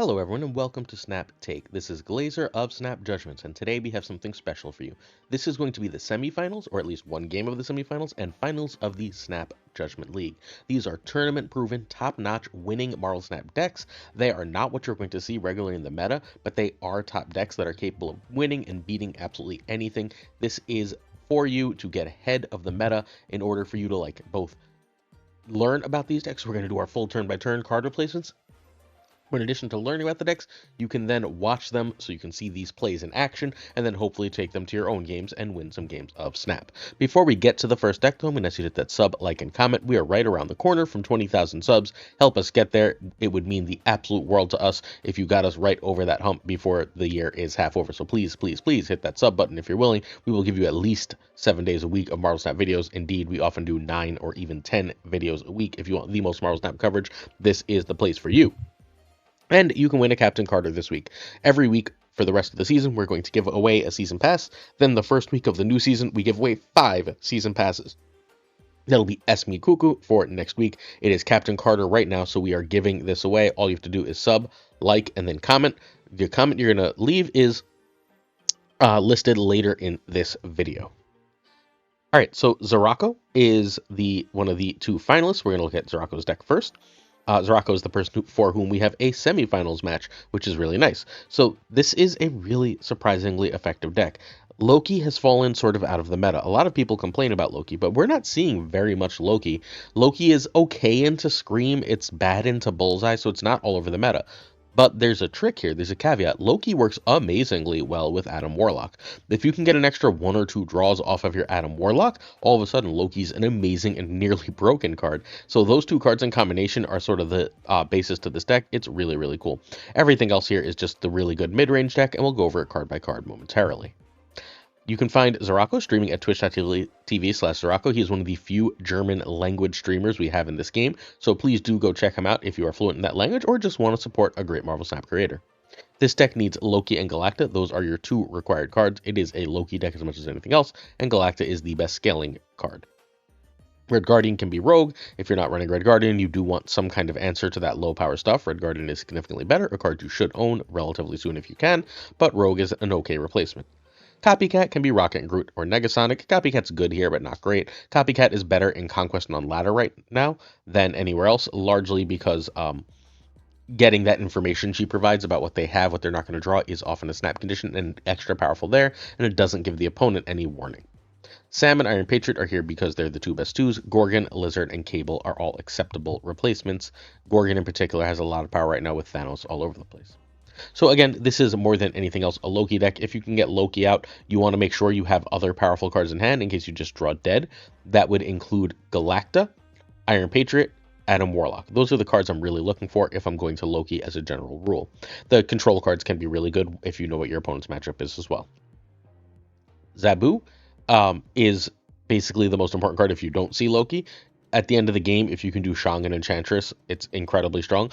Hello everyone and welcome to Snap Take. This is Glazer of Snap Judgments and today we have something special for you. This is going to be the semifinals, or at least one game of the semifinals, and finals of the Snap Judgment League. These are tournament-proven, top-notch, winning Marvel Snap decks. They are not what you're going to see regularly in the meta, but they are top decks that are capable of winning and beating absolutely anything. This is for you to get ahead of the meta in order for you to both learn about these decks. We're going to do our full turn-by-turn card replacements. In addition to learning about the decks, you can then watch them so you can see these plays in action, and then hopefully take them to your own games and win some games of Snap. Before we get to the first deck, though, I'm going to ask you to hit that sub, like, and comment. We are right around the corner from 20,000 subs. Help us get there. It would mean the absolute world to us if you got us right over that hump before the year is half over. So please, please, please hit that sub button if you're willing. We will give you at least 7 days a week of Marvel Snap videos. Indeed, we often do 9 or even 10 videos a week. If you want the most Marvel Snap coverage, this is the place for you. And you can win a Captain Carter this week. Every week for the rest of the season, we're going to give away a season pass. Then the first week of the new season, we give away 5 season passes. That'll be Esme Cuckoo for next week. It is Captain Carter right now, so we are giving this away. All you have to do is sub, like, and then comment. The comment you're going to leave is listed later in this video. All right, so Zorocco is one of the 2 finalists. We're going to look at Zorocco's deck first. Zorocco is the person for whom we have a semifinals match, which is really nice. So this is a really surprisingly effective deck. Loki has fallen sort of out of the meta. A lot of people complain about Loki, but we're not seeing very much Loki. Loki is okay into Scream, it's bad into Bullseye, so it's not all over the meta. But there's a trick here, there's a caveat. Loki works amazingly well with Adam Warlock. If you can get an extra 1 or 2 draws off of your Adam Warlock, all of a sudden Loki's an amazing and nearly broken card. So those 2 cards in combination are sort of the basis to this deck. It's really, really cool. Everything else here is just the really good mid-range deck, and we'll go over it card by card momentarily. You can find Zorocco streaming at twitch.tv/Zorocco. He is one of the few German language streamers we have in this game, so please do go check him out if you are fluent in that language or just want to support a great Marvel Snap creator. This deck needs Loki and Galacta. Those are your 2 required cards. It is a Loki deck as much as anything else, and Galacta is the best scaling card. Red Guardian can be Rogue. If you're not running Red Guardian, you do want some kind of answer to that low power stuff. Red Guardian is significantly better, a card you should own relatively soon if you can, but Rogue is an okay replacement. Copycat can be Rocket and Groot or Negasonic. Copycat's good here, but not great. Copycat is better in Conquest and on Ladder right now than anywhere else, largely because getting that information she provides about what they have, what they're not going to draw, is often a snap condition and extra powerful there, and it doesn't give the opponent any warning. Sam and Iron Patriot are here because they're the 2 best 2s. Gorgon, Lizard, and Cable are all acceptable replacements. Gorgon in particular has a lot of power right now with Thanos all over the place. So again, this is more than anything else a Loki deck. If you can get Loki out, you want to make sure you have other powerful cards in hand in case you just draw dead. That would include Galacta, Iron Patriot, Adam Warlock. Those are the cards I'm really looking for if I'm going to Loki as a general rule. The control cards can be really good if you know what your opponent's matchup is as well. Zabu is basically the most important card if you don't see Loki. At the end of the game, if you can do Shang and Enchantress, it's incredibly strong.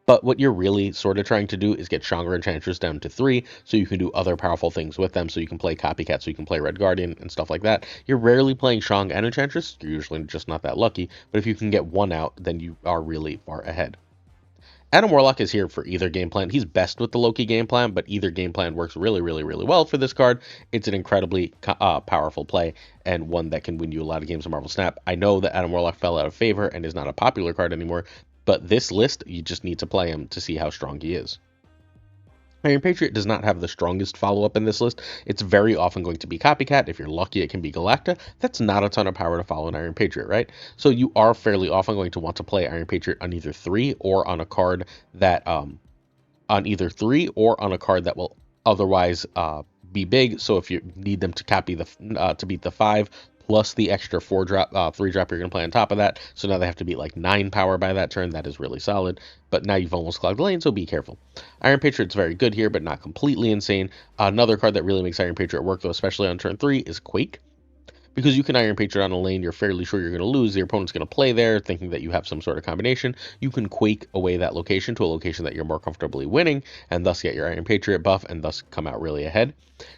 But what you're really sort of trying to do is get Shang and Enchantress down to 3, so you can do other powerful things with them, so you can play Copycat, so you can play Red Guardian, and stuff like that. You're rarely playing Shang and Enchantress, you're usually just not that lucky, but if you can get 1 out, then you are really far ahead. Adam Warlock is here for either game plan. He's best with the Loki game plan, but either game plan works really, really, really well for this card. It's an incredibly powerful play, and one that can win you a lot of games of Marvel Snap. I know that Adam Warlock fell out of favor and is not a popular card anymore, but this list, you just need to play him to see how strong he is. Iron Patriot does not have the strongest follow-up in this list. It's very often going to be Copycat. If you're lucky, it can be Galacta. That's not a ton of power to follow an Iron Patriot, right? So you are fairly often going to want to play Iron Patriot on either 3 or on a card that will otherwise be big. So if you need them to copy to beat the 5 plus the extra 3-drop you're going to play on top of that. So now they have to beat like 9 power by that turn. That is really solid. But now you've almost clogged the lane, so be careful. Iron Patriot's very good here, but not completely insane. Another card that really makes Iron Patriot work, though, especially on turn 3, is Quake. Because you can Iron Patriot on a lane you're fairly sure you're going to lose, the opponent's going to play there thinking that you have some sort of combination. You can Quake away that location to a location that you're more comfortably winning, and thus get your Iron Patriot buff, and thus come out really ahead.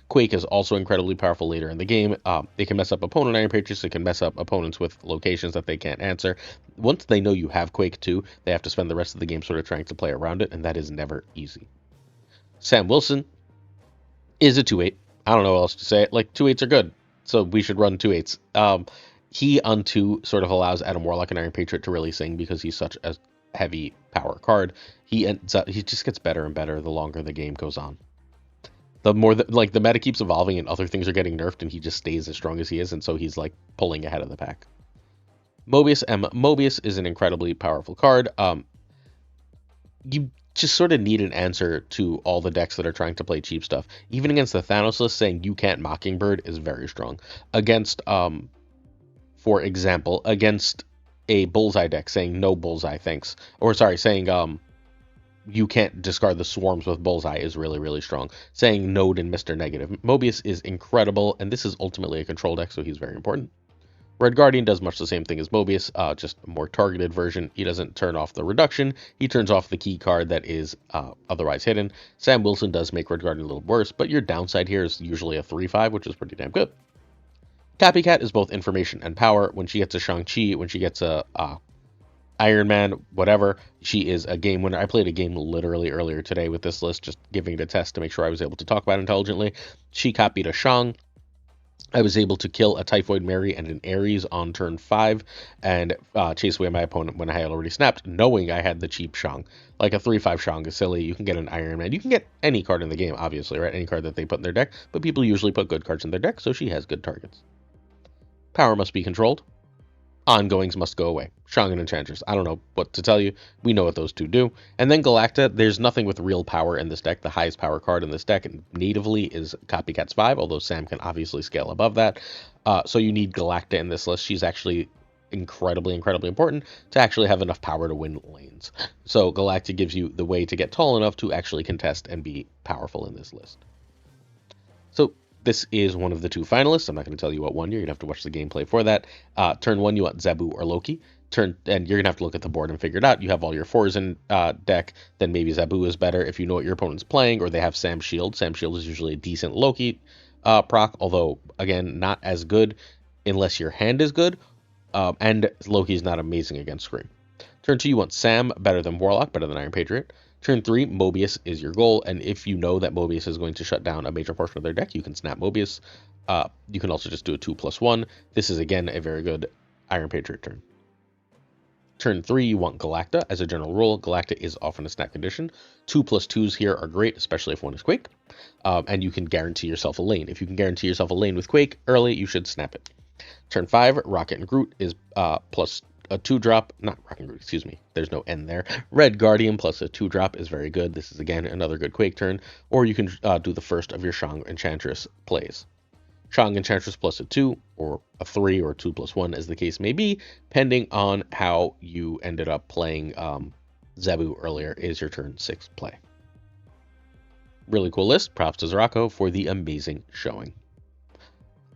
Quake is also incredibly powerful later in the game. It can mess up opponent Iron Patriots, it can mess up opponents with locations that they can't answer. Once they know you have Quake too, they have to spend the rest of the game sort of trying to play around it, and that is never easy. Sam Wilson is a 2-8. I don't know what else to say. Like, 2-8s are good, so we should run 2-8s. He on 2 sort of allows Adam Warlock and Iron Patriot to really sing because he's such a heavy power card. He just gets better and better the longer the game goes on. The more the meta keeps evolving and other things are getting nerfed, and he just stays as strong as he is, and so he's like pulling ahead of the pack. Mobius Mobius is an incredibly powerful card. You just sort of need an answer to all the decks that are trying to play cheap stuff. Even against the Thanos list, saying you can't Mockingbird is very strong. Against, for example, against a Bullseye deck, saying no Bullseye, thanks. Or sorry, saying you can't discard the Swarms with Bullseye is really, really strong. Saying Node and Mr. Negative. Mobius is incredible, and this is ultimately a control deck, so he's very important. Red Guardian does much the same thing as Mobius, just a more targeted version. He doesn't turn off the reduction, he turns off the key card that is otherwise hidden. Sam Wilson does make Red Guardian a little worse, but your downside here is usually a 3-5, which is pretty damn good. Copycat is both information and power. When she gets a Shang-Chi, when she gets a Iron Man, whatever, she is a game winner. I played a game literally earlier today with this list, just giving it a test to make sure I was able to talk about it intelligently. She copied a Shang. I was able to kill a Typhoid Mary and an Ares on turn 5 and chase away my opponent when I had already snapped, knowing I had the cheap Shang. Like a 3-5 Shang is silly. You can get an Iron Man. You can get any card in the game, obviously, right? Any card that they put in their deck, but people usually put good cards in their deck, so she has good targets. Power must be controlled. Ongoings must go away. Shang and Enchantress. I don't know what to tell you. We know what those two do. And then Galacta, there's nothing with real power in this deck. The highest power card in this deck natively is Copycat's 5, although Sam can obviously scale above that. So you need Galacta in this list. She's actually incredibly, incredibly important to actually have enough power to win lanes. So Galacta gives you the way to get tall enough to actually contest and be powerful in this list. So this is one of the 2 finalists. I'm not going to tell you what one you're going to have to watch the gameplay for that. Turn 1, you want Zabu or Loki. And you're going to have to look at the board and figure it out. You have all your 4s in deck, then maybe Zabu is better if you know what your opponent's playing, or they have Sam Shield. Sam Shield is usually a decent Loki proc, although, again, not as good unless your hand is good, and Loki's not amazing against Scream. Turn 2, you want Sam, better than Warlock, better than Iron Patriot. Turn 3, Mobius is your goal, and if you know that Mobius is going to shut down a major portion of their deck, you can snap Mobius. You can also just do a 2+1. This is, again, a very good Iron Patriot turn. Turn 3, you want Galacta. As a general rule, Galacta is often a snap condition. 2+2s here are great, especially if one is Quake, and you can guarantee yourself a lane. If you can guarantee yourself a lane with Quake early, you should snap it. Turn 5, Rocket and Groot is plus a 2-drop, not Rocket and Groot, excuse me, there's no N there. Red Guardian plus a 2-drop is very good. This is, again, another good Quake turn, or you can do the first of your Shang Enchantress plays. Shang Enchantress plus a 2, or a 3, or 2+1, as the case may be, depending on how you ended up playing Zabu earlier, is your turn 6 play. Really cool list. Props to Zorocco for the amazing showing.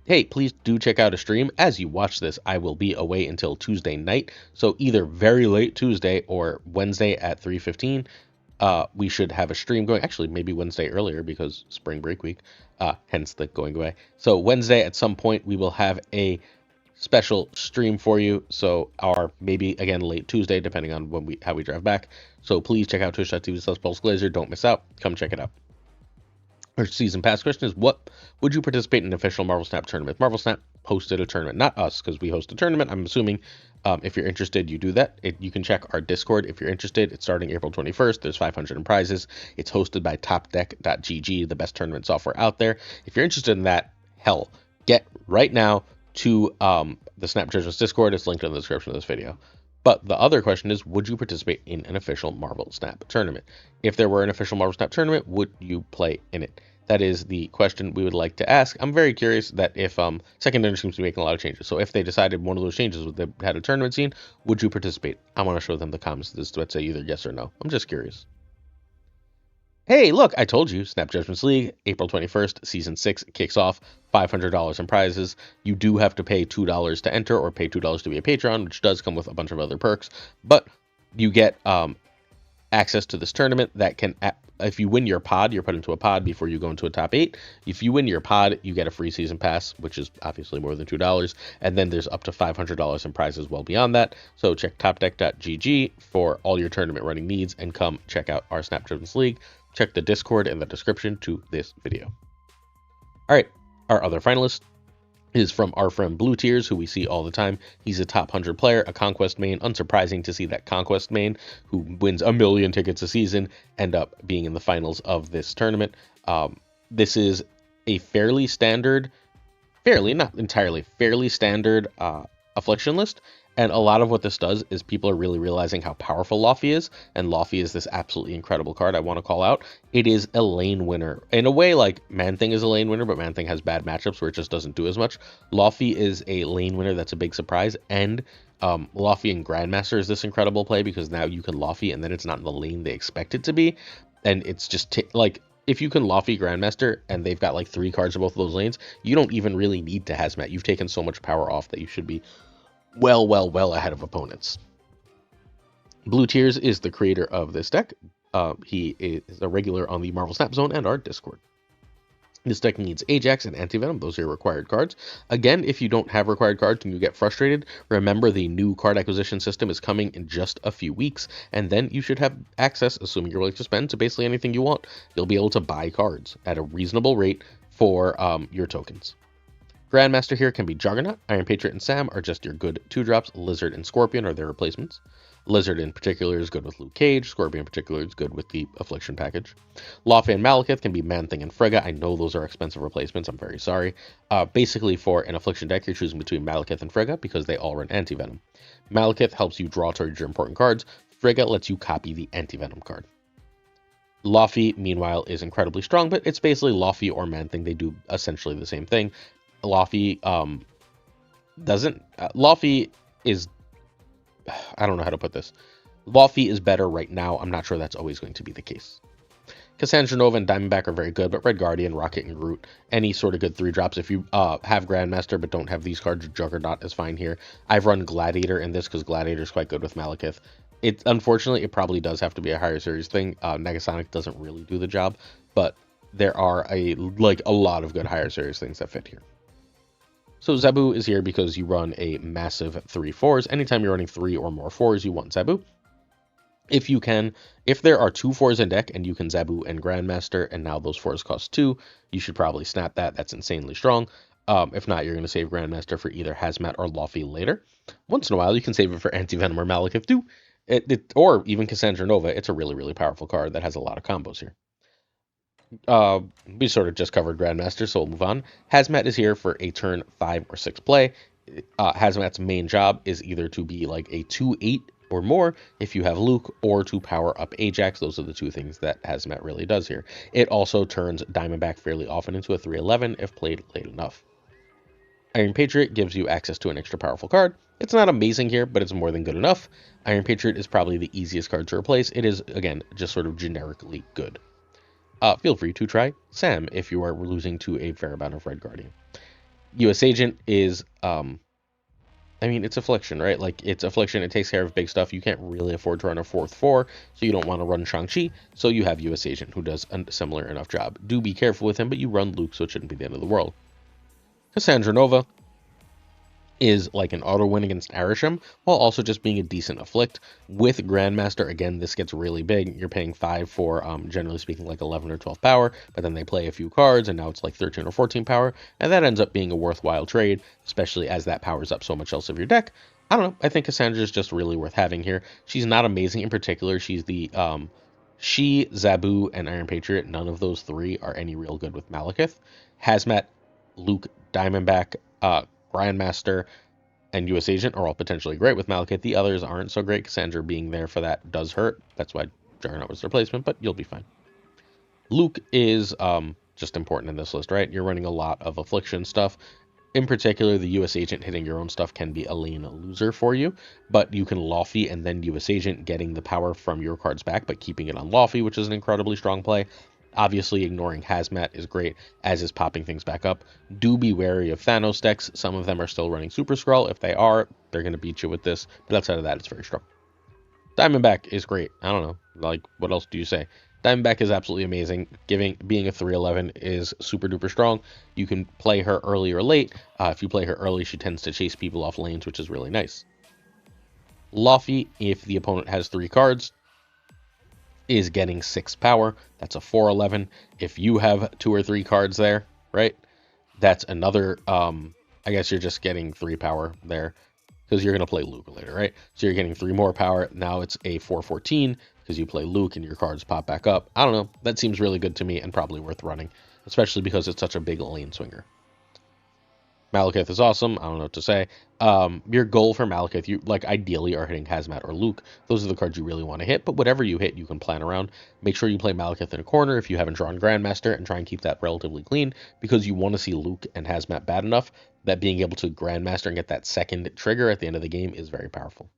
Hey, please do check out a stream. As you watch this, I will be away until Tuesday night, so either very late Tuesday or Wednesday at 3:15, we should have a stream going. Actually, maybe Wednesday earlier because spring break week, hence the going away. So Wednesday at some point, we will have a special stream for you. So, or maybe again late Tuesday, depending on how we drive back. So please check out twitch.tv/PulseGlazer. Don't miss out. Come check it out. Our season pass question is, what would you participate in an official Marvel Snap tournament? Marvel Snap hosted a tournament, not us, because we host a tournament. I'm assuming if you're interested, you do that. You can check our Discord if you're interested. It's starting April 21st. There's 500 in prizes. It's hosted by topdeck.gg, the best tournament software out there. If you're interested in that, hell, get right now to the Snap Judgments Discord. It's linked in the description of this video. But the other question is, would you participate in an official Marvel Snap tournament? If there were an official Marvel Snap tournament, would you play in it? That is the question we would like to ask. I'm very curious that if Second Dinner seems to be making a lot of changes. So if they decided one of those changes was they had a tournament scene, would you participate? I want to show them the comments that say either yes or no. I'm just curious. Hey, look, I told you, Snap Judgments League, April 21st, Season 6 kicks off, $500 in prizes. You do have to pay $2 to enter or pay $2 to be a patron, which does come with a bunch of other perks, but you get access to this tournament that can, if you win your pod, you're put into a pod before you go into a top 8. If you win your pod, you get a free season pass, which is obviously more than $2, and then there's up to $500 in prizes well beyond that. So check topdeck.gg for all your tournament running needs, and come check out our Snap Judgments League. Check the Discord in the description to this video. All right, our other finalist is from our friend Blue Tears, who we see all the time. He's a top 100 player, a conquest main. Unsurprising to see that conquest main, who wins 1 million tickets a season, end up being in the finals of this tournament. This is a fairly standard, not entirely, fairly standard affliction list. And a lot of what this does is people are really realizing how powerful Laufey is, and Laufey is this absolutely incredible card I want to call out. It is a lane winner. In a way, like Man-Thing is a lane winner, but Man-Thing has bad matchups where it just doesn't do as much. Laufey is a lane winner that's a big surprise, and Laufey and Grandmaster is this incredible play because now you can Laufey and then it's not in the lane they expect it to be, and it's just like, if you can Laufey Grandmaster and they've got like 3 cards in both of those lanes, you don't even really need to Hazmat. You've taken so much power off that you should be well ahead of opponents. Blue Tears is the creator of this deck. He is a regular on the Marvel Snap Zone and our Discord. This deck needs Ajax and Anti-Venom. Those are your required cards. Again, if you don't have required cards and you get frustrated, remember the new card acquisition system is coming in just a few weeks, and then you should have access, assuming you're willing to spend, to basically anything you want. You'll be able to buy cards at a reasonable rate for your tokens. Grandmaster here can be Juggernaut. Iron Patriot and Sam are just your good 2-drops. Lizard and Scorpion are their replacements. Lizard in particular is good with Luke Cage. Scorpion in particular is good with the Affliction package. Laufey and Malekith can be Man-Thing and Frigga. I know those are expensive replacements. I'm very sorry. Basically, for an Affliction deck, you're choosing between Malekith and Frigga because they all run Anti-Venom. Malekith helps you draw towards your important cards. Frigga lets you copy the Anti-Venom card. Laufey, meanwhile, is incredibly strong, but it's basically Laufey or Man-Thing. They do essentially the same thing. Laufey Laufey is, I don't know how to put this. Laufey is better right now. I'm not sure that's always going to be the case. Cassandra Nova and Diamondback are very good, but Red Guardian, Rocket, and Groot, any sort of good 3-drops. If you have Grandmaster but don't have these cards, Juggernaut is fine here. I've run Gladiator in this because Gladiator is quite good with Malekith. Unfortunately, it probably does have to be a higher series thing. Negasonic doesn't really do the job, but there are a lot of good higher series things that fit here. So Zabu is here because you run a massive 3/4s. Anytime you're running 3 or more 4s, you want Zabu. If there are 2 4s in deck and you can Zabu and Grandmaster, and now those 4s cost 2, you should probably snap that. That's insanely strong. If not, you're going to save Grandmaster for either Hazmat or Laufey later. Once in a while, you can save it for Anti-Venom or Malekith too. Or even Cassandra Nova. It's a really powerful card that has a lot of combos here. We sort of just covered Grandmaster, so we'll move on. Hazmat is here for a turn 5 or 6 play. Hazmat's main job is either to be like a 2/8 or more if you have Luke, or to power up Ajax. Those are the 2 things that Hazmat really does here. It also turns Diamondback fairly often into a 3/11 if played late enough. Iron Patriot gives you access to an extra powerful card. It's not amazing here, but it's more than good enough. Iron Patriot is probably the easiest card to replace. It is, again, just sort of generically good. Feel free to try Sam if you are losing to a fair amount of Red Guardian. U.S. Agent is, it's Affliction, right? Like, it's Affliction. It takes care of big stuff. You can't really afford to run a 4th 4, so you don't want to run Shang-Chi, so you have U.S. Agent, who does a similar enough job. Do be careful with him, but you run Luke, so it shouldn't be the end of the world. Cassandra Nova is like an auto win against Arisham, while also just being a decent afflict. With Grandmaster, again, this gets really big. You're paying 5 for, generally speaking, like 11 or 12 power, but then they play a few cards, and now it's like 13 or 14 power, and that ends up being a worthwhile trade, especially as that powers up so much else of your deck. I don't know, I think Cassandra is just really worth having here. She's not amazing in particular. She's the, she, Zabu, and Iron Patriot, none of those 3 are any real good with Malekith. Hazmat, Luke, Diamondback, Grandmaster, and U.S. Agent are all potentially great with Malekith. The others aren't so great. Cassandra being there for that does hurt. That's why Juggernaut was the replacement, but you'll be fine. Luke is just important in this list, right? You're running a lot of Affliction stuff. In particular, the U.S. agent hitting your own stuff can be a lane loser for you, but you can Lawfy and then U.S. agent getting the power from your cards back, but keeping it on Lawfy, which is an incredibly strong play. Obviously, ignoring Hazmat is great, as is popping things back up. Do be wary of Thanos decks. Some of them are still running Super Skrull. If they are, they're going to beat you with this, but outside of that, it's very strong. Diamondback is great. I don't know. Like, what else do you say? Diamondback is absolutely amazing. Being a 3/11 is super duper strong. You can play her early or late. If you play her early, she tends to chase people off lanes, which is really nice. Luffy, if the opponent has 3 cards, is getting 6 power. That's a 4/11. If you have 2 or 3 cards there, right? That's another. I guess you're just getting 3 power there, because you're going to play Luke later, right? So you're getting 3 more power. Now it's a 4/14 because you play Luke and your cards pop back up. I don't know. That seems really good to me and probably worth running, especially because it's such a big lane swinger. Malekith is awesome. I don't know what to say. Your goal for Malekith, you like ideally are hitting Hazmat or Luke. Those are the cards you really want to hit, but whatever you hit, you can plan around. Make sure you play Malekith in a corner if you haven't drawn Grandmaster and try and keep that relatively clean, because you want to see Luke and Hazmat bad enough that being able to Grandmaster and get that second trigger at the end of the game is very powerful.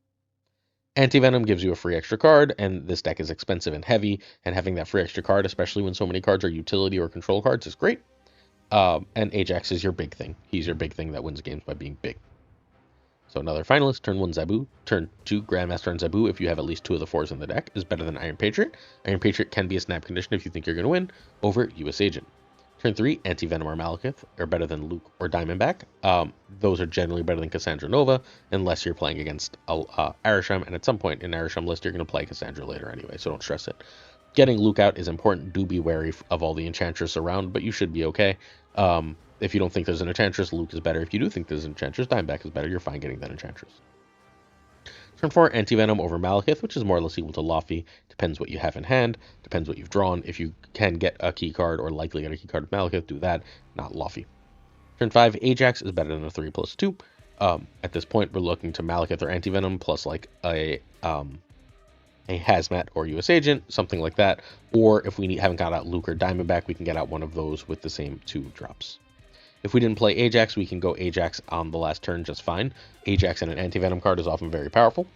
Anti-Venom gives you a free extra card, and this deck is expensive and heavy, and having that free extra card, especially when so many cards are utility or control cards, is great. And Ajax is your big thing. He's your big thing that wins games by being big. So another finalist, turn 1 Zabu, turn 2 Grandmaster and Zabu if you have at least 2 of the 4s in the deck, is better than Iron Patriot. Iron Patriot can be a snap condition if you think you're going to win, over US Agent. Turn 3, Anti-Venom or Malekith are better than Luke or Diamondback. Those are generally better than Cassandra Nova, unless you're playing against Arisham, and at some point in Arisham list, you're going to play Cassandra later anyway, so don't stress it. Getting Luke out is important. Do be wary of all the Enchantress around, but you should be okay. If you don't think there's an Enchantress, Luke is better. If you do think there's an Enchantress, Dimeback is better. You're fine getting that Enchantress. Turn 4, Anti-Venom over Malekith, which is more or less equal to Luffy. Depends what you have in hand. Depends what you've drawn. If you can get a key card or likely get a key card with Malekith, do that. Not Luffy. Turn 5, Ajax is better than a 3/2. At this point, we're looking to Malekith or Anti-Venom plus like a Hazmat or US Agent, something like that. Or if we haven't got out Luke or Diamondback, we can get out one of those with the same 2 drops. If we didn't play Ajax, we can go Ajax on the last turn just fine. Ajax and an Anti-Venom card is often very powerful.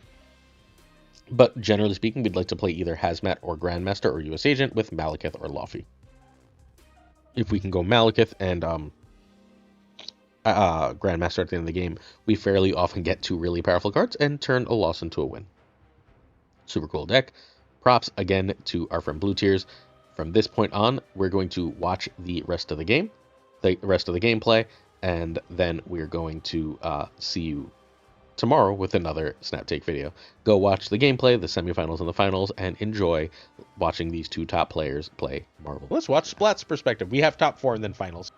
But generally speaking, we'd like to play either Hazmat or Grandmaster or US Agent with Malekith or Luffy. If we can go Malekith and Grandmaster at the end of the game, we fairly often get 2 really powerful cards and turn a loss into a win. Super cool deck. Props again to our friend Blue Tears. From this point on, we're going to watch the rest of the game, the rest of the gameplay, and then we're going to see you tomorrow with another Snap Take video. Go watch the gameplay, the semifinals and the finals, and enjoy watching these 2 top players play Marvel. Let's watch Splat's perspective. We have top 4 and then finals.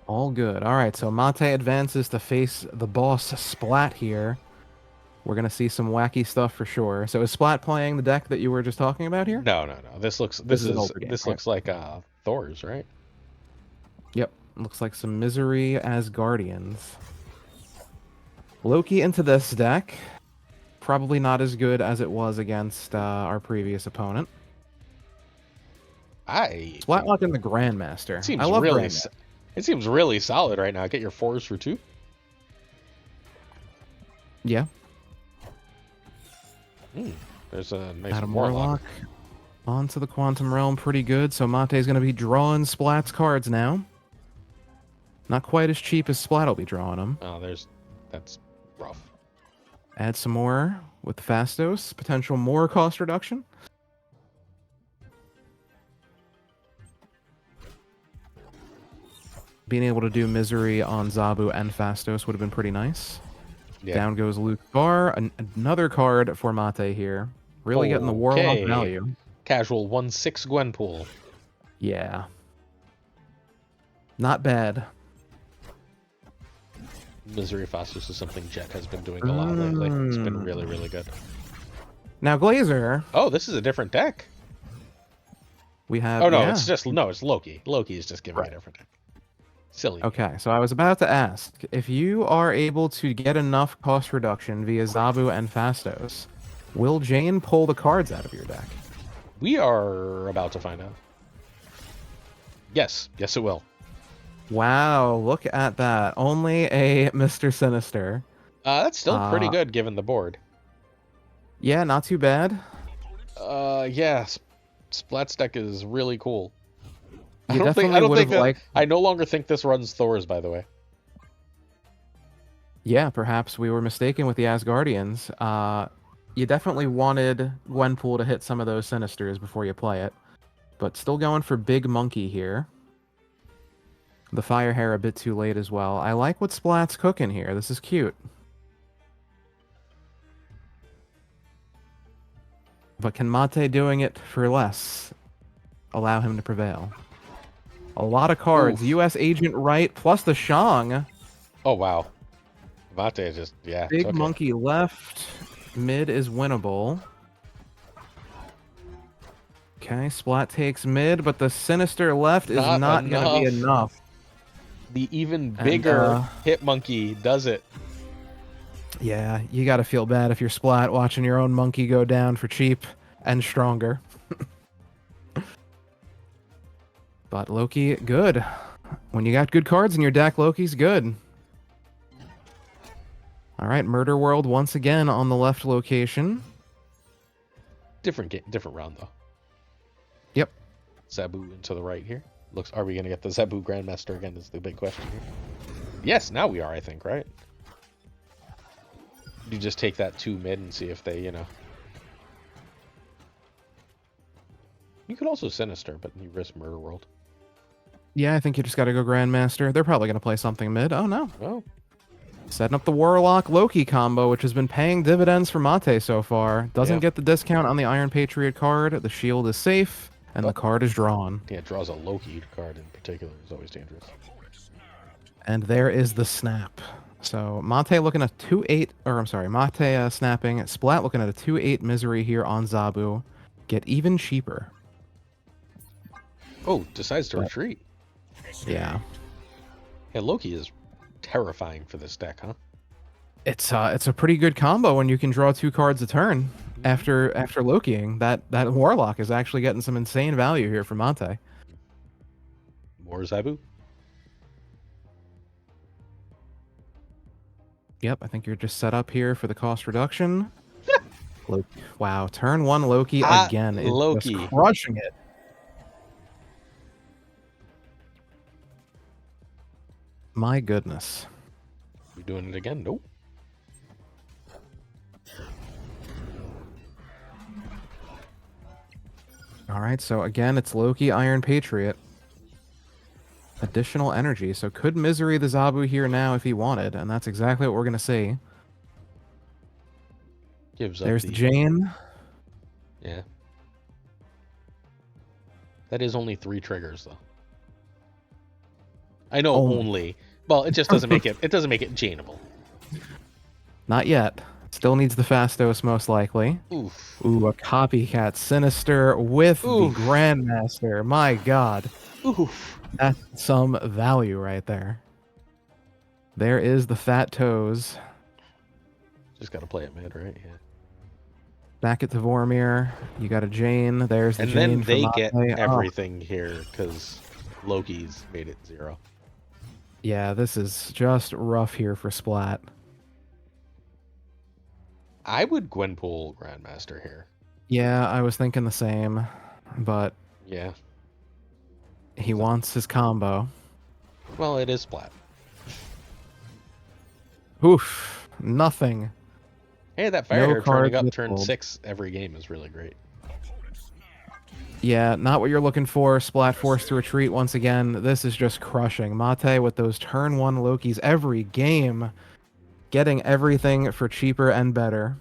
All good. All right, so Mate advances to face the boss Splat here. We're going to see some wacky stuff for sure. So is Splat playing the deck that you were just talking about here? No. This looks like Thor's, right? Yep. Looks like some Misery as Guardians. Loki into this deck. Probably not as good as it was against our previous opponent. Splatlock in the Grandmaster. I love Grandmaster. It seems really solid right now. Get your 4s for 2. Yeah. There's a nice Adam Warlock. Onto the Quantum Realm, pretty good. So Mate's going to be drawing Splat's cards now. Not quite as cheap as Splat will be drawing them. Oh, that's rough. Add some more with Fastos. Potential more cost reduction. Being able to do Misery on Zabu and Fastos would have been pretty nice. Yeah. Down goes Luke Bar. Another card for Mate here. Really getting the Warlock value. Casual 1/6 Gwenpool. Yeah. Not bad. Misery Fastos is something Jet has been doing a lot lately. It's been really, really good. Now Glazer. Oh, this is a different deck. We have. Oh no, it's Loki. Loki is just giving a different deck. Silly. Okay, so I was about to ask, if you are able to get enough cost reduction via Zabu and Fastos, will Jane pull the cards out of your deck? We are about to find out. Yes, it will. Wow, look at that. Only a Mr. Sinister. That's still pretty Uh, good given the board. yeah, not too bad. Yeah, Splat's deck is really cool. I You don't think I definitely don't would think have that liked. I no longer think this runs Thor's, by the way. Yeah, perhaps we were mistaken with the Asgardians. You definitely wanted Gwenpool to hit some of those Sinisters before you play it. But still going for Big Monkey here. The Fire Hair a bit too late as well. I like what Splat's cooking here. This is cute. But can Mate doing it for less allow him to prevail? A lot of cards. Oof. U.S. Agent Right plus the Shang. Oh wow. Vate just Big took it. Monkey left. Mid is winnable. Okay, Splat takes mid, but the Sinister left is Not not going to be enough. enough. The even And, bigger Hit Monkey does it. yeah, you got to feel bad if you're Splat watching your own monkey go down for cheap and stronger. But Loki, good. When you got good cards in your deck, Loki's good. All right, Murder World once again on the left location. Different game, different round though. Yep. Zabu into the right here. Are we gonna get the Zabu Grandmaster again? Is the big question here. Yes, now we are. I think right. You just take that 2 mid and see if they, You could also Sinister, but you risk Murder World. Yeah, I think you just got to go Grandmaster. They're probably going to play something mid. Oh, no. Oh. Setting up the Warlock Loki combo, which has been paying dividends for Mate so far. Doesn't get the discount on the Iron Patriot card. The shield is safe, and the card is drawn. Yeah, it draws a Loki card in particular. Is always dangerous. And there is the snap. So Mate looking at 2-8, or I'm sorry, Mate snapping. Splat looking at a 2-8 misery here on Zabu. Get even cheaper. Oh, decides to retreat. Yeah. Yeah, Loki is terrifying for this deck, huh? It's a pretty good combo when you can draw 2 cards a turn after Lokiing. That Warlock is actually getting some insane value here for Mate. More Zabu. Yep, I think you're just set up here for the cost reduction. Wow, turn 1 Loki again is Loki. just crushing it. My goodness. You doing it again? Nope. All right, so again, it's Loki, Iron Patriot. Additional energy. So could Misery the Zabu here now if he wanted, and that's exactly what we're going to see. There's the Jane. Yeah. That is only 3 triggers, though. I know only. Well, it just doesn't make it. It doesn't make it Janeable. Not yet. Still needs the Fastos, most likely. Oof. Ooh, a copycat Sinister with the Grandmaster. My God. Oof. That's some value right there. There is the Fat Toes. Just got to play it mid, right? Yeah. Back at the Vormir. You got a Jane. There's the and Jane. then they get everything here because Loki's made it 0. Yeah, this is just rough here for Splat. I would Gwenpool Grandmaster here. Yeah, I was thinking the same, but yeah, he wants his combo. Well, it is Splat. Oof, nothing. Hey, that Fire Hair turning up turn 6 every game is really great. Yeah, not what you're looking for. Splat forced to retreat once again. This is just crushing. Mate with those turn 1 Lokis every game. Getting everything for cheaper and better.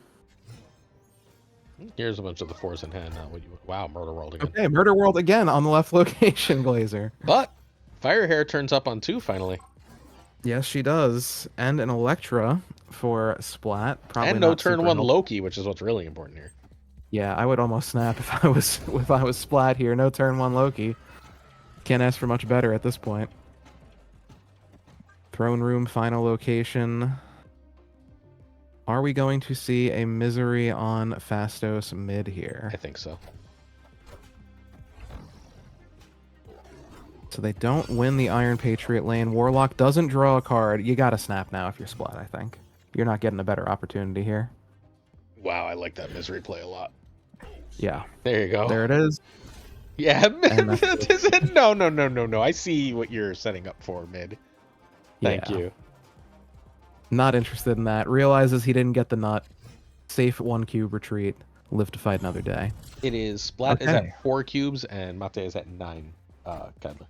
Here's a bunch of the 4s in hand. Wow, Murder World again. Okay, Murder World again on the left location, Glazer. But Fire Hair turns up on 2 finally. Yes, she does. And an Electra for Splat. Probably and no turn 1 Loki, which is what's really important here. Yeah, I would almost snap if I was Splat here. No turn 1 Loki. Can't ask for much better at this point. Throne Room, final location. Are we going to see a Misery on Fastos mid here? I think so. So they don't win the Iron Patriot lane. Warlock doesn't draw a card. You gotta snap now if you're Splat, I think. You're not getting a better opportunity here. Wow, I like that misery play a lot. Yeah. There you go. There it is. Yeah, And that's no. I see what you're setting up for, mid. Thank Yeah. you. Not interested in that. Realizes he didn't get the nut. Safe 1 cube retreat. Live to fight another day. It is Splat is Okay. at 4 cubes and Mate is at 9. Kindly.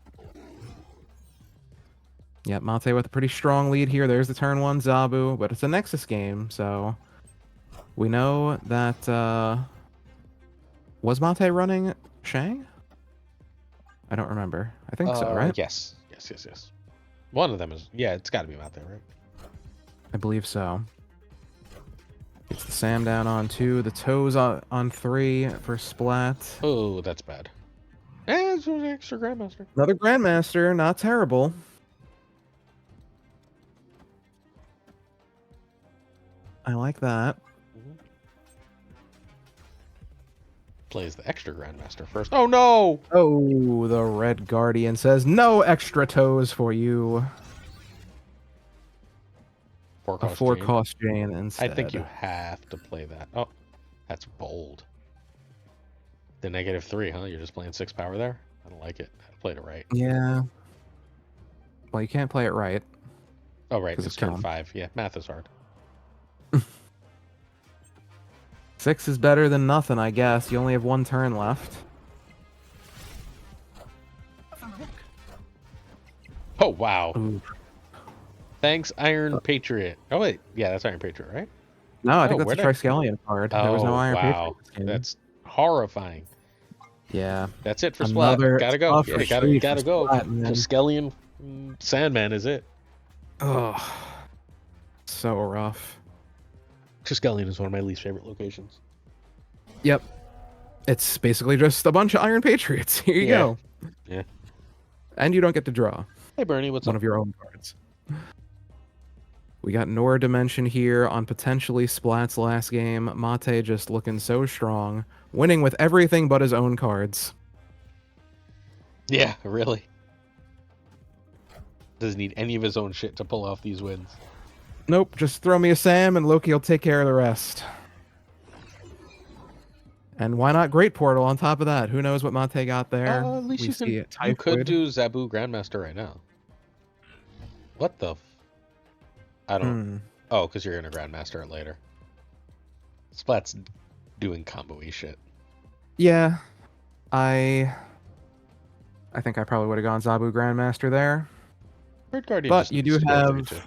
Yep, Mate with a pretty strong lead here. There's the turn 1 Zabu, but it's a Nexus game, so we know that was Mate running Shang? I don't remember. I think so, right? Yes. One of them is, yeah, it's got to be Mate, right? I believe so. Gets the Sam down on 2, the toes on 3 for Splat. Oh, that's bad. And it's an extra Grandmaster. Another Grandmaster, not terrible. I like that. Plays the extra Grandmaster first. Oh no! Oh, the Red Guardian says no extra toes for you. A 4-cost Jane instead. I think you have to play that. Oh, that's bold. The -3, huh? You're just playing 6 power there? I don't like it. I played it right. Yeah. Well, you can't play it right. Oh, right. 'Cause It's it's turn gone. 5. Yeah, math is hard. 6 is better than nothing, I guess. You only have 1 turn left. Oh, wow. Ooh. Thanks, Iron Patriot. Oh, wait. Yeah, that's Iron Patriot, right? No, I think that's a where'd I- Triskelion card. There was no Iron wow. Patriot. in this game. That's horrifying. Yeah. That's it for Splat. Another Gotta go. tough Yeah, retreat gotta for go. Splat, man. Triskelion Sandman is it. Oh, so rough. Triskelion is one of my least favorite locations. Yep. It's basically just a bunch of Iron Patriots. Here you Yeah. go. Yeah. And you don't get to draw Hey, Bernie, what's one up? of your own cards. We got Nora Dimension here on potentially Splat's last game. Mate just looking so strong, winning with everything but his own cards. Yeah, really. Doesn't need any of his own shit to pull off these wins. Nope, just throw me a Sam and Loki will take care of the rest. And why not Great Portal on top of that? Who knows what Mate got there? At least We you see can. a You Typhoid. could do Zabu Grandmaster right now. What the? I don't. Oh, because you're gonna Grandmaster it later. Splat's doing combo-y shit. Yeah, I think I probably would have gone Zabu Grandmaster there. Red Guardian. But just you needs do to go have 3-2.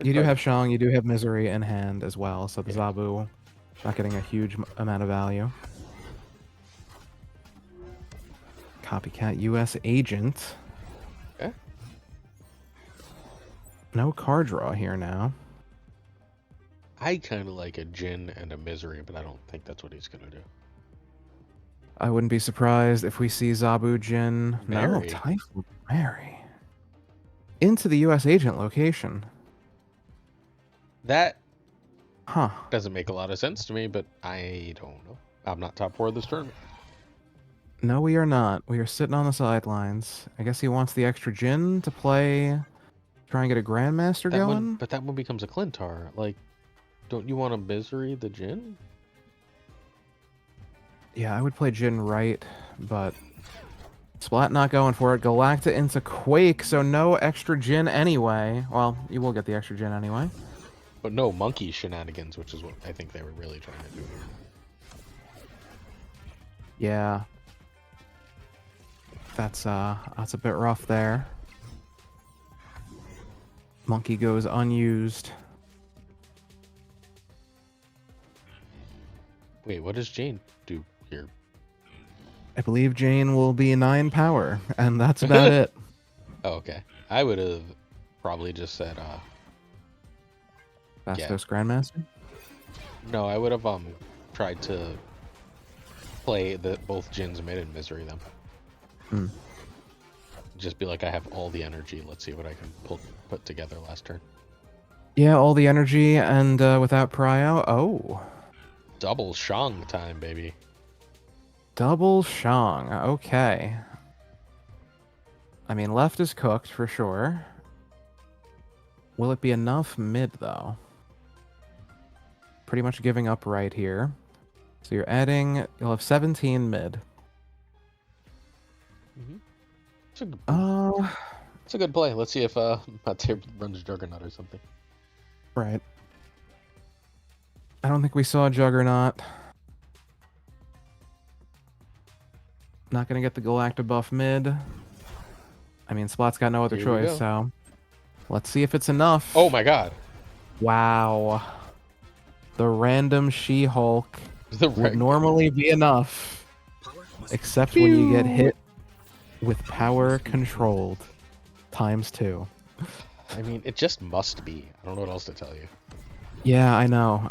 you do have Shang, you do have Misery in hand as well, so the Yeah. Zabu not getting a huge amount of value. Copycat US Agent. Okay. No card draw here now. I kind of like a Jin and a Misery, but I don't think that's what he's gonna do. I wouldn't be surprised if we see Zabu Jin. No, Mary. Typhoid Mary. Into the US Agent location. That Huh. doesn't make a lot of sense to me, but I don't know. I'm not top 4 of this tournament. No, we are not. We are sitting on the sidelines. I guess he wants the extra Jin to play. Try and get a Grandmaster That going. one, but that one becomes a Clintar. Like, don't you want a Misery the Jin? Yeah, I would play Jin right, but Splat not going for it. Galacta into Quake, so no extra Jin anyway. Well, you will get the extra Jin anyway. But no monkey shenanigans, which is what I think they were really trying to do. Yeah. That's a bit rough there. Monkey goes unused. Wait, what does Jane do here? I believe Jane will be 9 power, and that's about it. Oh, okay. I would have probably just said, Bastos Grandmaster? no, I would have tried to play both Jins mid and Misery them. Hmm. Just be like, I have all the energy. Let's see what I can put together last turn. Yeah, all the energy and without prio. Oh. Double Shang time, baby. Double Shang. Okay. I mean, left is cooked for sure. Will it be enough mid, though? Pretty much giving up right here. So you're adding... You'll have 17 mid. It's a, Oh, it's a good play. Let's see if Mate runs Juggernaut or something. right. I don't think we saw Juggernaut. Not gonna get the Galacta buff mid. I mean, Splat's got no other Here we choice, go. so... Let's see if it's enough. Oh my god. Wow. The random She-Hulk would normally be enough. Except when you get hit with power controlled ×2. I mean, it just must be. I don't know what else to tell you. Yeah, I know.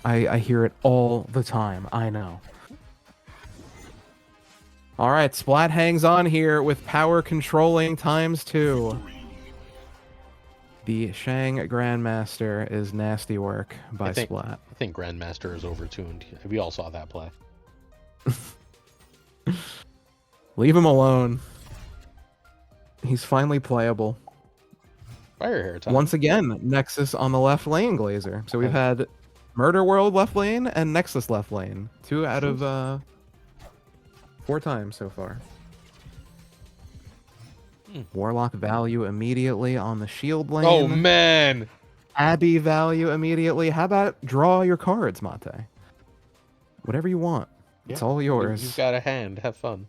I hear it all the time. I know. All right, Splat hangs on here with power controlling ×2. The Shang Grandmaster is nasty work by Splat. I think Grandmaster is overtuned. We all saw that play. Leave him alone. He's finally playable. Fire hair time. Once again, Nexus on the left lane, Glazer. So we've had Murder World left lane and Nexus left lane. 2 out of 4 times so far. Warlock value immediately on the shield lane. Oh, man! Abby value immediately. How about draw your cards, Mate? Whatever you want. It's all yours. You've got a hand. Have fun.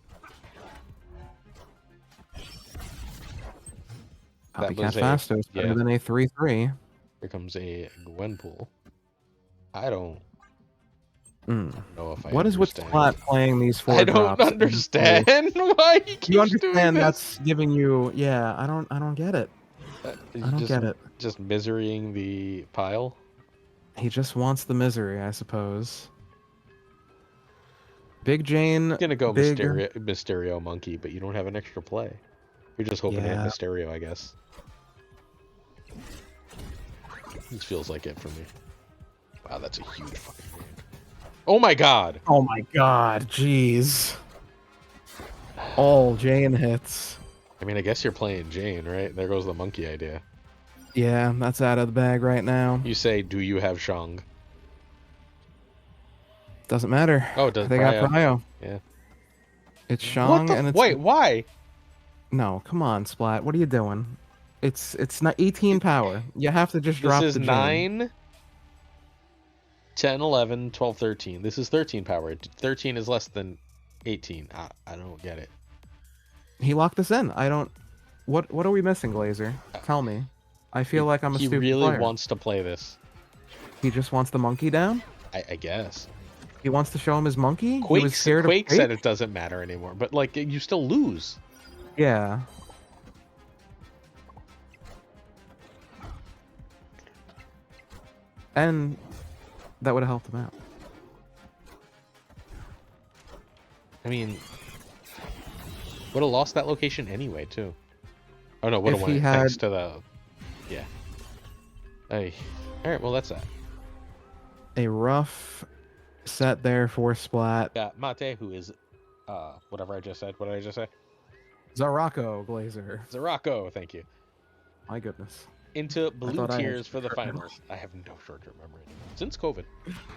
Copycat Fastos better than a 3/3. Here comes a Gwenpool. I don't know if I What is with Splat playing these 4 drops? I don't understand why he keeps You understand doing this? that's giving you... Yeah, I don't get it. I don't get it. Just miserying the pile? He just wants the misery, I suppose. Big Jane... Gonna go Mysterio Monkey, but you don't have an extra play. You're just hoping to hit Mysterio, I guess. This feels like it for me. Wow, that's a huge fucking game. Oh my god! Oh my god, jeez. All Jane hits. I mean, I guess you're playing Jane, right? There goes the monkey idea. Yeah, that's out of the bag right now. You say, do you have Shang? Doesn't matter. Oh, it does. They got Pryo. Yeah. It's Shang and it's... Wait, why? No, come on, Splat. What are you doing? It's not 18 power. You have to just drop the Jane. This is 9, 10, 11, 12, 13. This is 13 power. 13 is less than 18. I don't get it. He locked us in. I don't... What are we missing, Glazer? Tell me. I feel like I'm a stupid player. He really wants to play this. He just wants the monkey down? I guess. He wants to show him his monkey? He was scared of Quake said it doesn't matter anymore, but like you still lose. Yeah. And that would have helped him out. I mean, would have lost that location anyway, too. Oh no, would have won it thanks to the... Yeah. Hey. Alright, well that's that. A rough set there for Splat. Got Mate, who is, whatever I just said. What did I just say? Zorocco, Glazer. Zorocco, thank you. My goodness. Into blue tiers for the finals. I have no short-term memory anymore. Since COVID.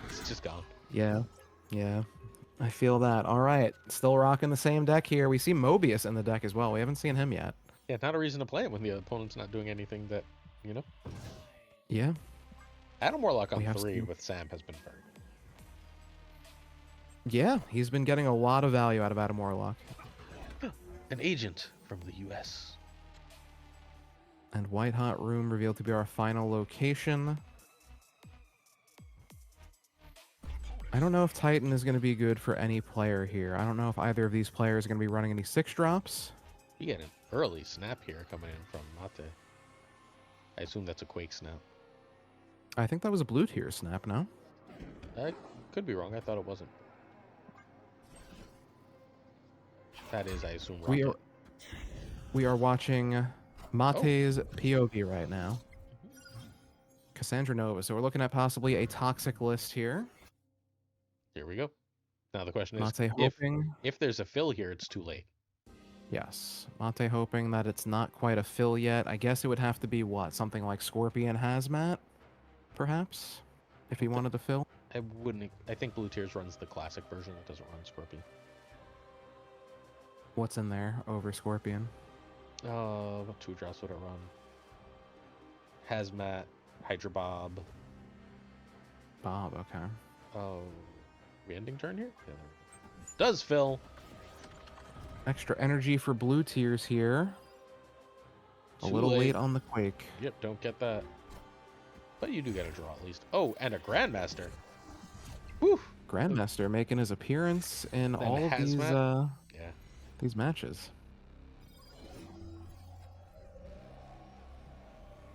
It's just gone. Yeah. I feel that. All right. Still rocking the same deck here. We see Mobius in the deck as well. We haven't seen him yet. Yeah, not a reason to play him when the opponent's not doing anything that, you know? Yeah. Adam Warlock on 3 with Sam has been very good. Yeah, he's been getting a lot of value out of Adam Warlock. An agent from the U.S. And White Hot Room revealed to be our final location. I don't know if Titan is going to be good for any player here. I don't know if either of these players are going to be running any 6 drops. You get an early snap here coming in from Mate. I assume that's a Quake snap. I think that was a blue tier snap, no? I could be wrong. I thought it wasn't. That is, I assume, Rocket. We are watching Mate's POV right now. Cassandra Nova. So we're looking at possibly a toxic list here. Here we go. Now the question is, Mate hoping... if there's a fill here, it's too late. Yes. Mate hoping that it's not quite a fill yet. I guess it would have to be what? Something like Scorpion Hazmat, perhaps? If he wanted to fill? I wouldn't. I think Blue Tears runs the classic version. It doesn't run Scorpion. What's in there over Scorpion? What 2-drops would it run? Hazmat, Hydra Bob. Bob, okay. Oh, we ending turn here? Yeah, does fill. Extra energy for Blue Tears here. A little late on the Quake. Yep, don't get that. But you do get a draw at least. Oh, and a Grandmaster. Woo! Grandmaster making his appearance in all of these matches.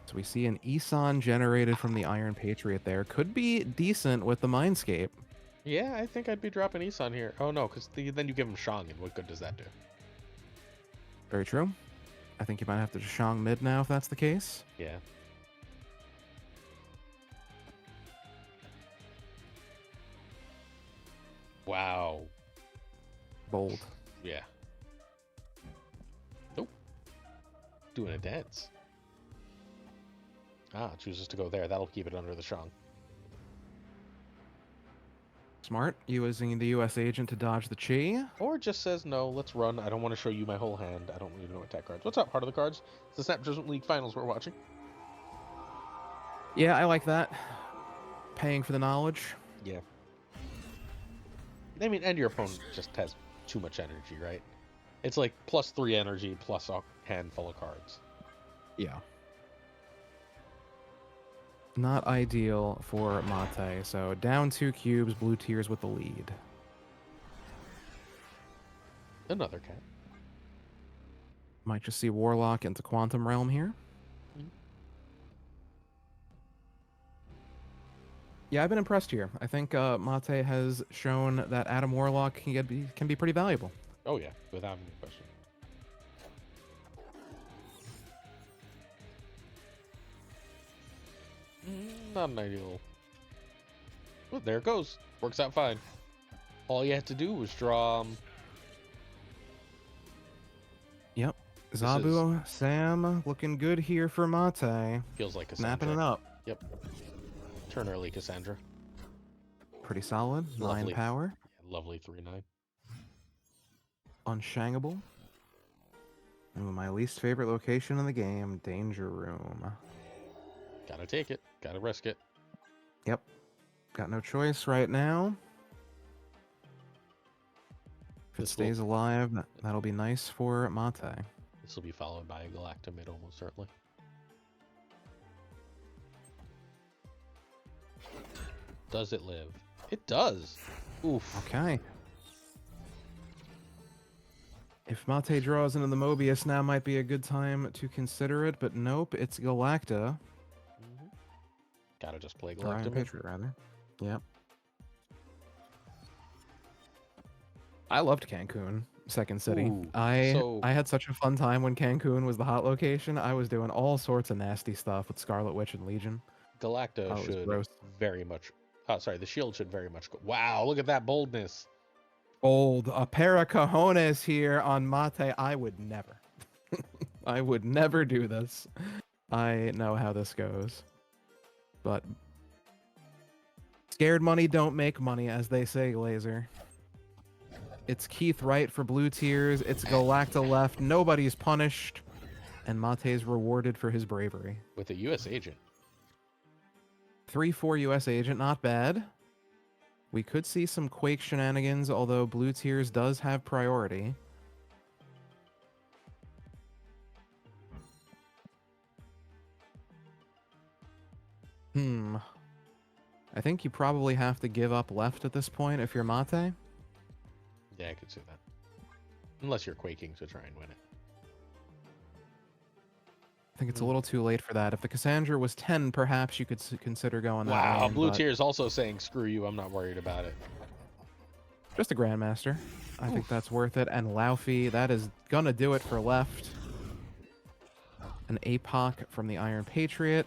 So we see an Isan generated from the Iron Patriot there. Could be decent with the Mindscape. Yeah, I think I'd be dropping Isan here. Oh no, because then you give him Shang, and what good does that do? Very true. I think you might have to Shang mid now if that's the case. Yeah. Wow. Bold. Yeah. Nope. Doing a dance. Ah, chooses to go there. That'll keep it under the Shang. Smart. Using the US agent to dodge the Chi. Or just says, no, let's run. I don't want to show you my whole hand. I don't need to know attack cards. What's up, Heart of the Cards? It's the Snap Judgment League Finals we're watching. Yeah, I like that. Paying for the knowledge. Yeah. I mean, and your opponent just has too much energy, right? It's like +3 energy plus a handful of cards. Yeah. Not ideal for Mate. So down 2 cubes, Blue Tears with the lead. Another cat. Might just see Warlock into Quantum Realm here. Yeah, I've been impressed here. I think Mate has shown that Adam Warlock can be pretty valuable. Oh yeah, without any question. Not an ideal. Well, there it goes. Works out fine. All you had to do was draw. Yep. Zabu, Sam, looking good here for Mate. Feels like Cassandra. Snapping it up. Yep. Turn early, Cassandra. Pretty solid. Lovely. 9 power. Yeah, lovely 3/9. Unshangable. Ooh, my least favorite location in the game, Danger Room. Gotta take it. Gotta risk it. Yep. Got no choice right now. If it stays alive, that'll be nice for Mate. This will be followed by a Galactomid almost certainly. Does it live? It does. Oof. Okay. If Mate draws into the Mobius, now might be a good time to consider it, but nope, it's Galacta. Gotta just play Iron Galactomid. Patriot, rather. Yep. I loved Cancun, Second City. Ooh, I had such a fun time when Cancun was the hot location. I was doing all sorts of nasty stuff with Scarlet Witch and Legion. Galacta should very much... Oh, sorry, the shield should very much go... Wow, look at that boldness. Bold. A pair of cojones here on Mate. I would never. I would never do this. I know how this goes. But scared money don't make money, as they say, Glazer. It's Keith Wright for Blue Tears. It's Galacta left. Nobody's punished. And Mate's rewarded for his bravery. With a U.S. agent. 3/4 U.S. agent, not bad. We could see some Quake shenanigans, although Blue Tears does have priority. I think you probably have to give up left at this point if you're Mate. Yeah, I could see that. Unless you're quaking to try and win it. I think it's a little too late for that. If the Cassandra was 10, perhaps you could consider going that way. Wow, Blue Tears also saying, screw you, I'm not worried about it. Just a Grandmaster. I think that's worth it. And Laufey, that is gonna do it for left. An APOC from the Iron Patriot.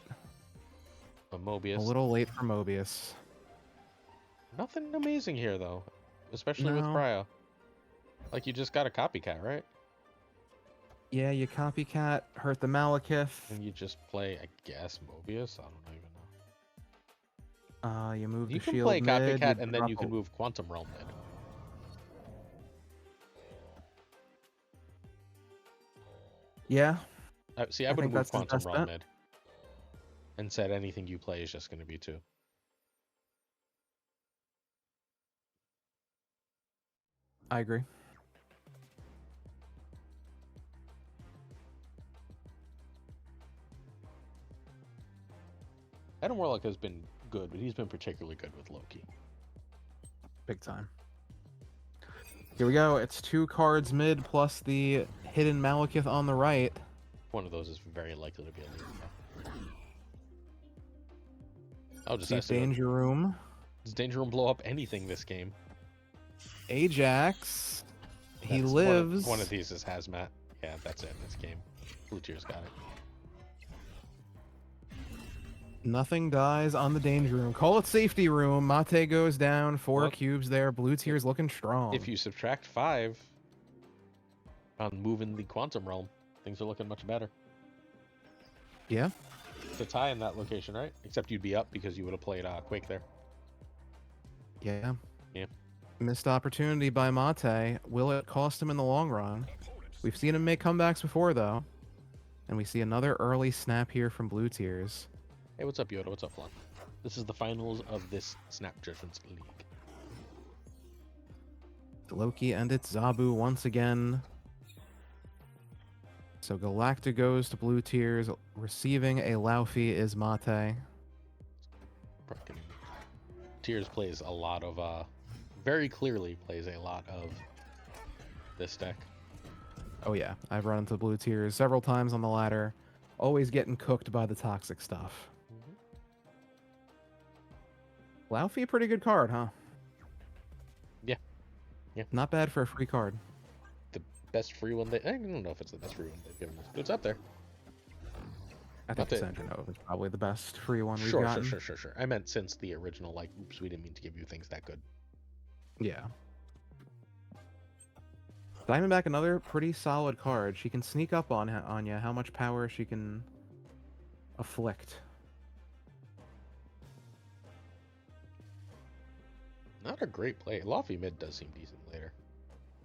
A Mobius. A little late for Mobius. Nothing amazing here, though. Especially with Cryo. Like, you just got a copycat, right? Yeah, you copycat, hurt the Malekith. And you just play, I guess, Mobius? I don't even know. You move You the can shield play mid. You Copycat and then drop you can move Quantum Realm mid. Yeah. See, I I would have think moved that's his Quantum best Realm bet. mid. And said anything you play is just going to be 2. I agree. Adam Warlock has been good, but he's been particularly good with Loki. Big time. Here we go. It's 2 cards mid plus the hidden Malekith on the right. One of those is very likely to be a lead. Oh, just See has if to go. Danger Room. Does Danger Room blow up anything this game? Ajax. He That's lives. One of these is Hazmat. Yeah, that's it. This game. Blue Tear's got it. Nothing dies on the Danger Room. Call it Safety Room. Mate goes down. 4 Well, cubes there. Blue Tear's looking strong. If you subtract 5 on moving the Quantum Realm, things are looking much better. Yeah. It's a tie in that location, right? Except you'd be up because you would have played Quake there. Yeah. Yeah. Missed opportunity by Mate. Will it cost him in the long run? We've seen him make comebacks before, though. And we see another early snap here from Blue Tears. Hey, what's up, Yoda? What's up, Flon? This is the finals of this Snap Judgments League. Loki and its Zabu once again. So Galacta goes to Blue Tears. Receiving a Laufey is Mate. Tears plays a lot of, very clearly plays a lot of this deck. Oh yeah, I've run into Blue Tears several times on the ladder. Always getting cooked by the toxic stuff. Laufey, pretty good card, huh? Yeah. Yeah. Not bad for a free card. The best free one I don't know if it's the best free one they've given us, but it's up there. I think Cassandra Nova is probably the best free one we've Sure. gotten. Sure. I meant since the original, like, oops, we didn't mean to give you things that good. Yeah. Diamondback, another pretty solid card. She can sneak up on you. How much power she can afflict. Not a great play. Laufey mid does seem decent later.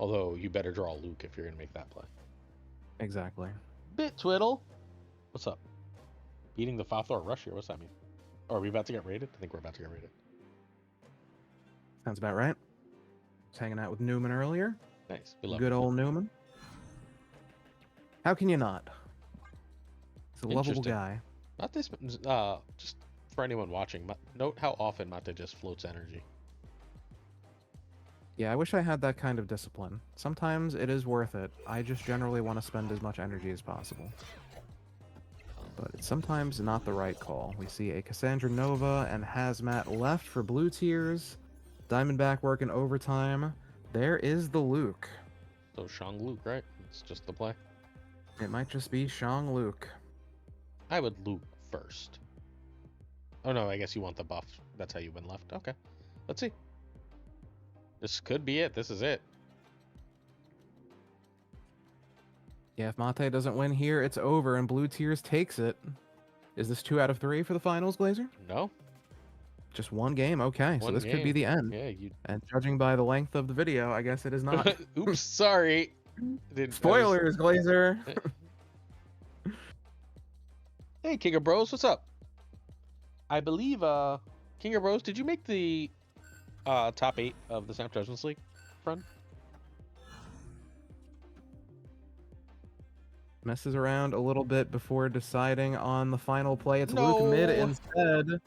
Although, you better draw Luke if you're going to make that play. Exactly. Bit Twiddle! What's up? Beating the Fathor rush here? What's that mean? Oh, are we about to get raided? I think we're about to get raided. Sounds about right. Was hanging out with Newman earlier. Nice. We love Good him. old Newman. How can you not? He's a lovable guy. Not this, just for anyone watching, note how often Mate just floats energy. Yeah, I wish I had that kind of discipline. Sometimes it is worth it. I just generally want to spend as much energy as possible. But it's sometimes not the right call. We see a Cassandra Nova and Hazmat left for Blue Tears. Diamondback working overtime. There is the Luke. So Shang Luke, right? It's just the play. It might just be Shang Luke. I would Luke first. Oh no, I guess you want the buff. That's how you win left. Okay. Let's see. This could be it. This is it. Yeah, if Mate doesn't win here, it's over, and Blue Tears takes it. Is this 2 out of 3 for the finals, Glazer? No. Just one game? Okay, so this could be the end. Yeah, And judging by the length of the video, I guess it is not. Oops, sorry. Spoilers, Glazer! Hey, King of Bros, what's up? I believe, King of Bros, did you make the top 8 of the Snap Judgments League, friend? Messes around a little bit before deciding on the final play. It's No. Luke mid instead.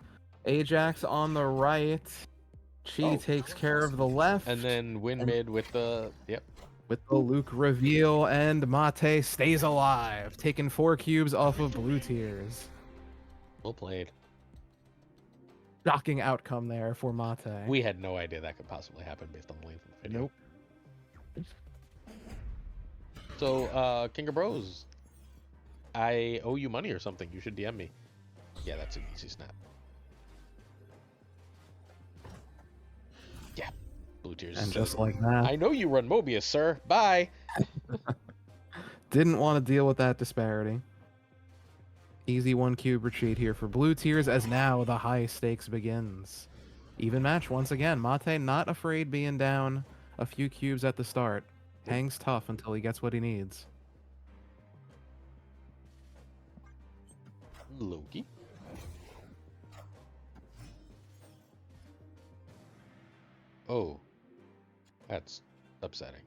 Ajax on the right. Chi takes care of the left. And then win mid with the, yep. With the Luke reveal, and Mate stays alive, taking 4 cubes off of Blue Tears. Well played. Shocking outcome there for Mate. We had no idea that could possibly happen based on the length of the video. Nope. So, King of Bros, I owe you money or something. You should DM me. Yeah, that's an easy snap. Yeah, Blue Tears. And just like that. I know you run Mobius, sir. Bye. Didn't want to deal with that disparity. Easy 1 cube retreat here for blue tiers as now the high stakes begins. Even match once again. Mate not afraid being down a few cubes at the start. Hangs tough until he gets what he needs. Loki. Oh, that's upsetting.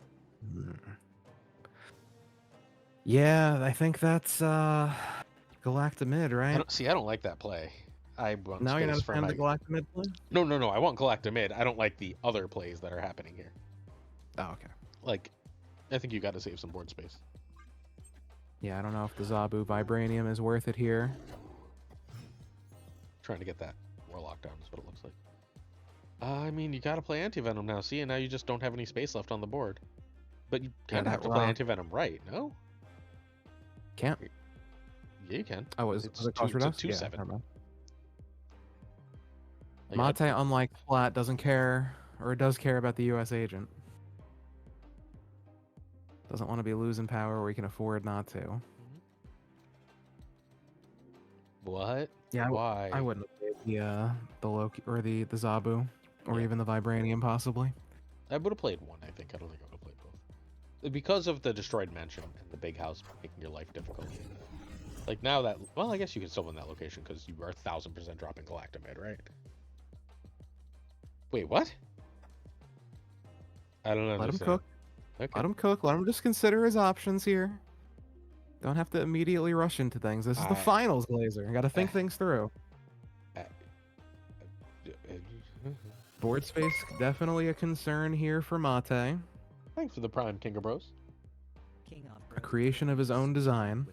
Yeah, I think that's Galactamid, right? I don't like that play. I want Now you're not space a for fan my. of the Galactamid play? No, no, no. I want Galactamid. I don't like the other plays that are happening here. Oh, okay. Like, I think you got to save some board space. Yeah, I don't know if the Zabu Vibranium is worth it here. Trying to get that Warlock down is what it looks like. I mean, you got to play Anti-Venom now. See, and now you just don't have any space left on the board. But you kind of have to play Anti-Venom right, no? Can't. Yeah, you can. Oh, is it cost reduction? It's a 2/7. Mate, unlike Flat, doesn't care, or does care about the U.S. agent. Doesn't want to be losing power where he can afford not to. What? Yeah, why? I wouldn't have played the Loki or the Zabu, or even the Vibranium possibly. I would have played one. I think I don't think I would have played both because of the destroyed mansion and the big house making your life difficult. Like now that, well, I guess you can still win that location because you are 1000% dropping Galactamid, right? Wait, what? I don't know. Let him cook. Okay. Let him cook. Let him just consider his options here. Don't have to immediately rush into things. This is the finals, Glazer. You got to think things through. Board space definitely a concern here for Mate. Thanks for the Prime, King of Bros. A creation of his own design.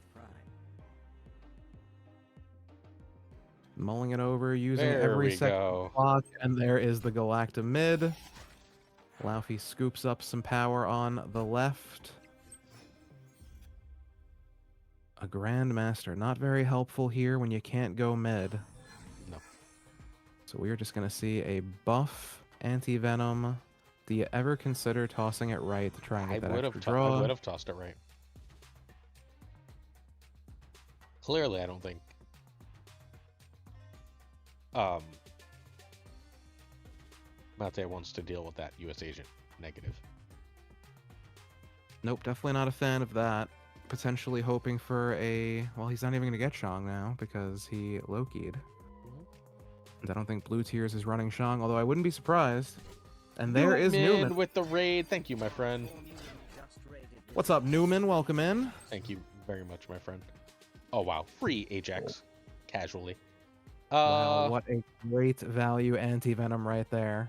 Mulling it over, using every second clock, and there is the Galactamid. Laufey scoops up some power on the left. A Grandmaster, not very helpful here when you can't go mid. No. So we're just going to see a buff Anti-Venom. Do you ever consider tossing it right to try and get that extra draw? I would have tossed it right. Clearly, I don't think... Mate wants to deal with that U.S. agent negative. Nope, definitely not a fan of that. Potentially hoping for a... Well, he's not even going to get Shang now because he Loki'd. And I don't think Blue Tears is running Shang, although I wouldn't be surprised. And there is Newman with the raid. Thank you, my friend. What's up, Newman? Welcome in. Thank you very much, my friend. Oh, wow. Free Ajax. Casually. Wow, what a great value Anti-Venom right there.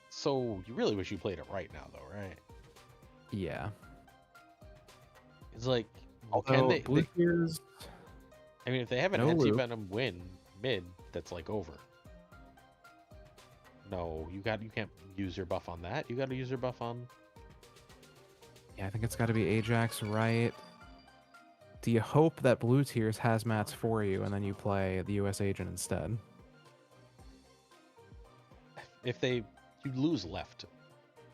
So, you really wish you played it right now, though, right? Yeah. It's like, can they... Blue Tears... I mean, if they have an Anti-Venom win mid, that's like over. No, you can't use your buff on that. You got to use your buff on... Yeah, I think it's got to be Ajax, right? Do you hope that Blue Tears has mats for you, and then you play the U.S. agent instead? If you lose left,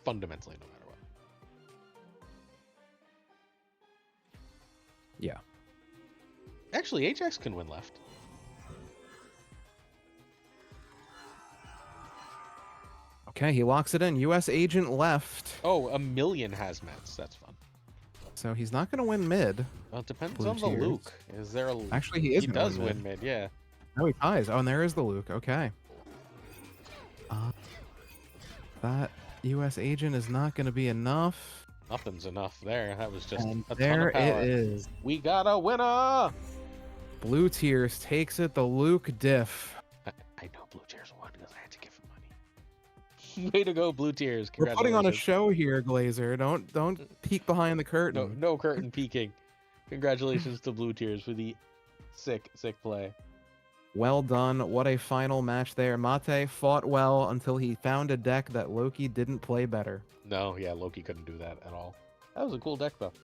fundamentally, no matter what. Yeah. Actually, Ajax can win left. Okay, he locks it in. U.S. agent left. Oh, 1,000,000 hazmats. That's fun. So he's not going to win mid. Well, it depends on the Luke. Is there a... Actually, he does win mid, yeah. No, he ties. Oh, and there is the Luke. Okay. That U.S. agent is not going to be enough. Nothing's enough there. That was just and a there ton of power. It is. We got a winner! Blue Tears takes it. The Luke diff. I know Blue Tears won because I had to give him money. Way to go, Blue Tears. We're putting on a show here, Glazer. Don't peek behind the curtain. No curtain peeking. Congratulations to Blue Tears for the sick play. Well done. What a final match there. Mate fought well until he found a deck that Loki didn't play better. No, yeah, Loki couldn't do that at all. That was a cool deck, though.